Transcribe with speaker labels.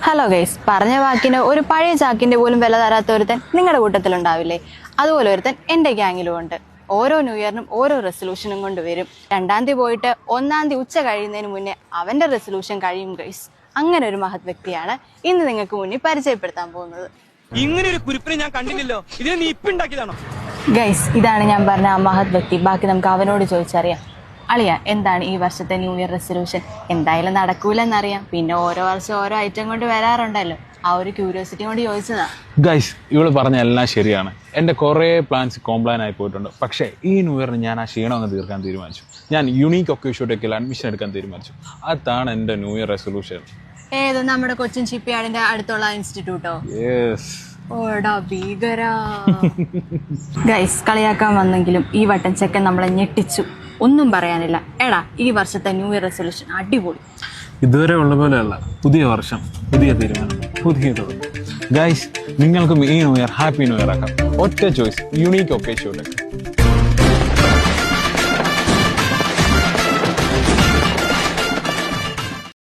Speaker 1: Hello guys, പറഞ്ഞ വാക്കിന് ഒരു പഴയ ചാക്കിന്റെ പോലും വില തരാത്ത ഒരുത്തൻ നിങ്ങളുടെ കൂട്ടത്തിലുണ്ടാവില്ലേ? അതുപോലെ ഒരുത്തൻ എൻ്റെ ഗ്യാങ്ങിലും ഉണ്ട്. ഓരോ ന്യൂ ഇയറിനും ഓരോ റെസൊല്യൂഷനും കൊണ്ട് വരും. 2-ാം തീയതി പോയിട്ട് 1-ാം തീയതി ഉച്ച കഴിയുന്നതിന് മുന്നേ അവന്റെ റെസൊല്യൂഷൻ കഴിയും ഗൈസ്. അങ്ങനെ ഒരു മഹത് വ്യക്തിയാണ് ഇന്ന് നിങ്ങൾക്ക് മുന്നിൽ പരിചയപ്പെടുത്താൻ പോകുന്നത്.
Speaker 2: ഇങ്ങനെ ഒരു കുരിപ്പിനെ ഞാൻ കണ്ടില്ലല്ലോ. ഇതിനെ നീ ഇപ്പൊ ഉണ്ടാക്കിയതാണോ?
Speaker 1: ഗൈസ്, ഇതാണ് ഞാൻ പറഞ്ഞ ആ മഹത് വ്യക്തി. ബാക്കി നമുക്ക് അവനോട് ചോദിച്ചറിയാം. അളിയ, എന്താണ് ഈ വർഷത്തെ ന്യൂ ഇയർ റെസൊല്യൂഷൻ? എന്തായാലും നടക്കൂലെന്നറിയാം, പിന്നെ ഓരോ വർഷം ഓരോ ഐറ്റം കൊണ്ട് വരാറുണ്ടല്ലോ. ആ ഒരു ക്യൂരിയോസിറ്റി കൊണ്ട് ചോദിച്ചതാ.
Speaker 3: ഗൈസ്, ഇവള് പറഞ്ഞ എല്ലാം ശരിയാണ്. എൻ്റെ കുറേ പ്ലാൻസ് കോംപ്ലാൻ ആയി പോയിട്ടുണ്ട്. പക്ഷേ ഈ ന്യൂ ഇയറിന് ഞാൻ ആ ക്ഷീണം അങ്ങ് തീർക്കാൻ തീരുമാനിച്ചു. ഞാൻ യുണീക്ക് ഒക്കേഷനിൽ അഡ്മിഷൻ എടുക്കാൻ തീരുമാനിച്ചു. അതാണ് എൻ്റെ ന്യൂ ഇയർ റെസൊല്യൂഷൻ.
Speaker 1: ഏത്, നമ്മുടെ കൊച്ചിൻ ഷിപ്പ്യാർഡിന്റെ അടുത്തുള്ള ഇൻസ്റ്റിറ്റ്യൂട്ടോ?
Speaker 3: യെസ്.
Speaker 1: ഓടാ ഭീകരാ. ഗൈസ്, കളിയാക്കാൻ വന്നെങ്കിലും ഈ വട്ടം ചെക്കൻ നമ്മളെ ഞെട്ടിച്ചു. ഒന്നും പറയാനില്ല. എടാ, ഈ വർഷത്തെ ന്യൂ ഇയർ റെസൊല്യൂഷൻ അടിപൊളി.
Speaker 4: ഇതുവരെ ഉള്ള പോലെയല്ല. പുതിയ വർഷം, പുതിയ തീരുമാനം, പുതിയ തുടക്കം.
Speaker 3: ഗൈസ്, നിങ്ങൾക്കും ഈ new year happy new year ആക്കാം. ഒറ്റ ചോയ്സ്, യുണീക്ക് ഒക്കേഷൻ.